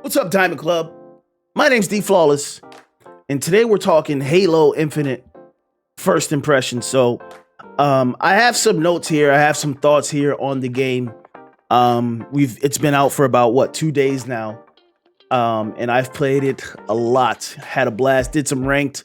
What's up, Diamond Club? My name's D Flawless, and today we're talking Halo Infinite first impressions. So, I have some notes here. I have some thoughts here on the game. It's been out for about 2 days now, and I've played it a lot. Had a blast. Did some ranked.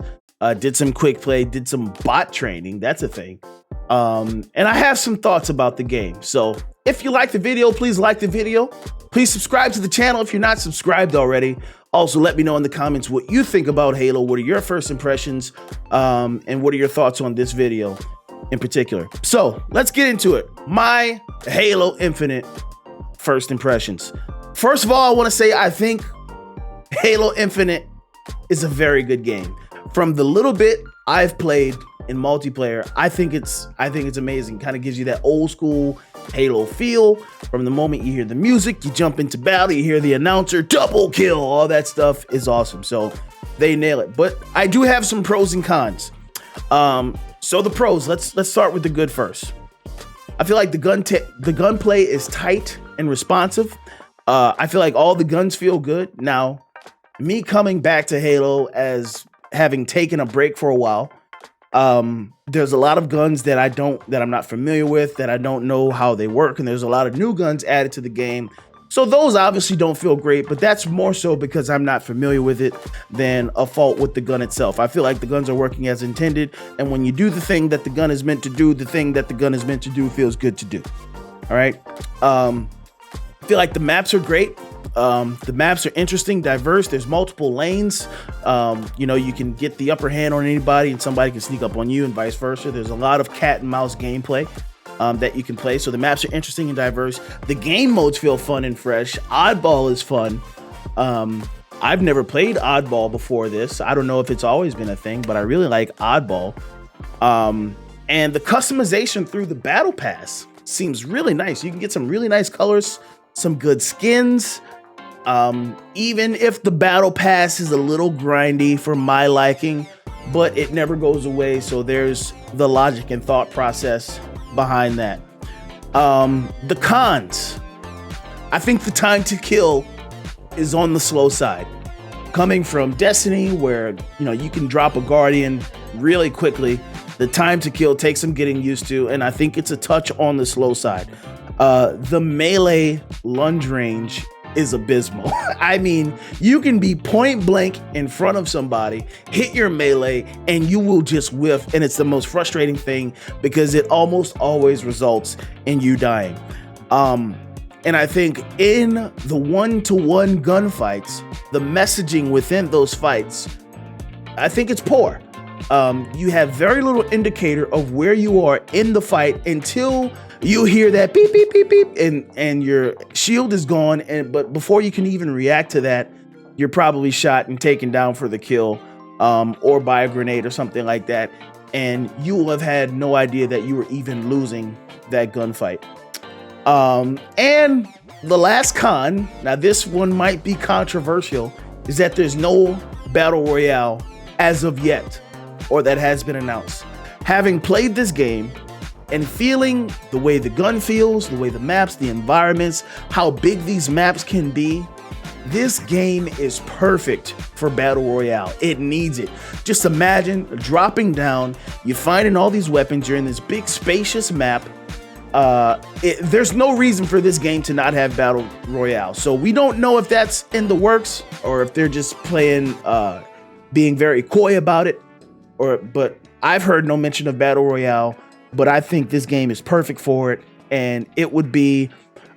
Did some quick play. Did some bot training. That's a thing. And I have some thoughts about the game. So, if you like the video, please like the video. Please subscribe to the channel if you're not subscribed already. Also, let me know in the comments what you think about Halo. What are your first impressions? And what are your thoughts on this video in particular? So let's get into it. My Halo Infinite first impressions. First of all, I want to say I think Halo Infinite is a very good game. From the little bit I've played in multiplayer, I think it's amazing. Kind of gives you that old school Halo feel. From the moment you hear the music, you jump into battle, you hear the announcer, double kill, all that stuff is awesome. So they nail it. But I do have some pros and cons. So the pros, let's start with the good first. I feel like the gunplay is tight and responsive. I feel like all the guns feel good. Now, me coming back to Halo as having taken a break for a while, there's a lot of guns that I'm not familiar with, that I don't know how they work, and there's a lot of new guns added to the game. So those obviously don't feel great, but that's more so because I'm not familiar with it than a fault with the gun itself. I feel like the guns are working as intended, and when you do the thing that the gun is meant to do, the thing that the gun is meant to do feels good to do. All right. I feel like the maps are great. The maps are interesting, diverse. There's multiple lanes. You can get the upper hand on anybody and somebody can sneak up on you and vice versa. There's a lot of cat and mouse gameplay that you can play. So the maps are interesting and diverse. The game modes feel fun and fresh. Oddball is fun. I've never played Oddball before this. I don't know if it's always been a thing, but I really like Oddball. And the customization through the Battle Pass seems really nice. You can get some really nice colors, some good skins. Even if the Battle Pass is a little grindy for my liking, but it never goes away. So there's the logic and thought process behind that. The cons. I think the time to kill is on the slow side. Coming from Destiny, where you can drop a Guardian really quickly, the time to kill takes some getting used to, and I think it's a touch on the slow side. The melee lunge range is abysmal. I mean, you can be point blank in front of somebody, hit your melee, and you will just whiff, and it's the most frustrating thing because it almost always results in you dying. And I think in the one-to-one gunfights, the messaging within those fights, I think it's poor. You have very little indicator of where you are in the fight until you hear that beep, beep, beep, beep, and your shield is gone. But before you can even react to that, you're probably shot and taken down for the kill, or by a grenade or something like that. And you will have had no idea that you were even losing that gunfight. And the last con, now this one might be controversial, is that there's no Battle Royale as of yet, or that has been announced. Having played this game and feeling the way the gun feels, the way the maps, the environments, how big these maps can be, this game is perfect for Battle Royale. It needs it. Just imagine dropping down, you're finding all these weapons, you're in this big spacious map. There's no reason for this game to not have Battle Royale. So we don't know if that's in the works or if they're just playing, being very coy about it. But I've heard no mention of Battle Royale, but I think this game is perfect for it. And it would be,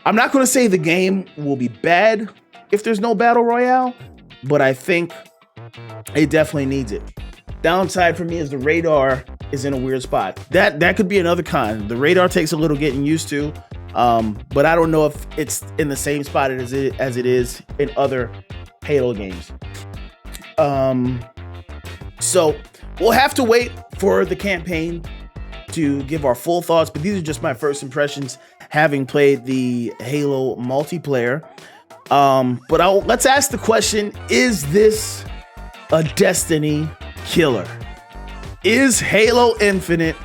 I'm not going to say the game will be bad if there's no Battle Royale, but I think it definitely needs it. Downside for me is the radar is in a weird spot. That could be another con. The radar takes a little getting used to, but I don't know if it's in the same spot as it is in other Halo games. So we'll have to wait for the campaign to give our full thoughts, but these are just my first impressions having played the Halo multiplayer. But let's ask the question, is this a Destiny killer? Is Halo Infinite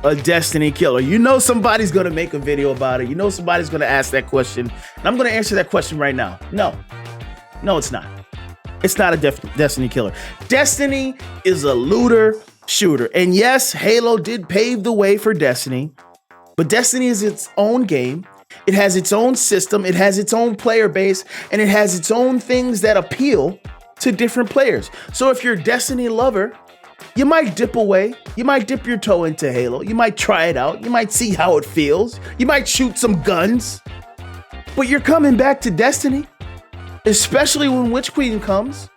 a Destiny killer? You know somebody's going to make a video about it. You know somebody's going to ask that question. And I'm going to answer that question right now. No. No, it's not. It's not a Destiny killer. Destiny is a looter shooter. And yes, Halo did pave the way for Destiny, but Destiny is its own game. It has its own system. It has its own player base, and it has its own things that appeal to different players. So if you're a Destiny lover, you might dip away. You might dip your toe into Halo. You might try it out. You might see how it feels. You might shoot some guns. But you're coming back to Destiny, especially when Witch Queen comes.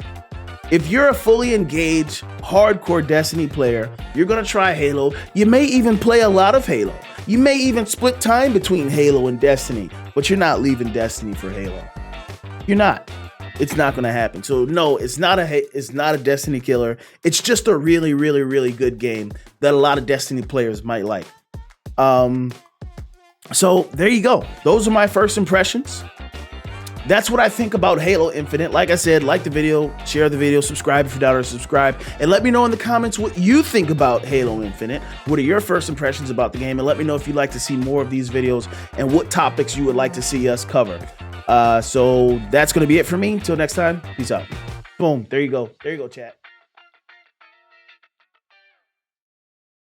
If you're a fully engaged, hardcore Destiny player, you're gonna try Halo. You may even play a lot of Halo. You may even split time between Halo and Destiny, but you're not leaving Destiny for Halo. You're not. It's not gonna happen. So no, it's not a Destiny killer. It's just a really, really, really good game that a lot of Destiny players might like. So there you go. Those are my first impressions. That's what I think about Halo Infinite. Like I said, like the video, share the video, subscribe if you're not already subscribed, and let me know in the comments what you think about Halo Infinite. What are your first impressions about the game? And let me know if you'd like to see more of these videos and what topics you would like to see us cover. So that's going to be it for me. Until next time, peace out. Boom. There you go. There you go, chat.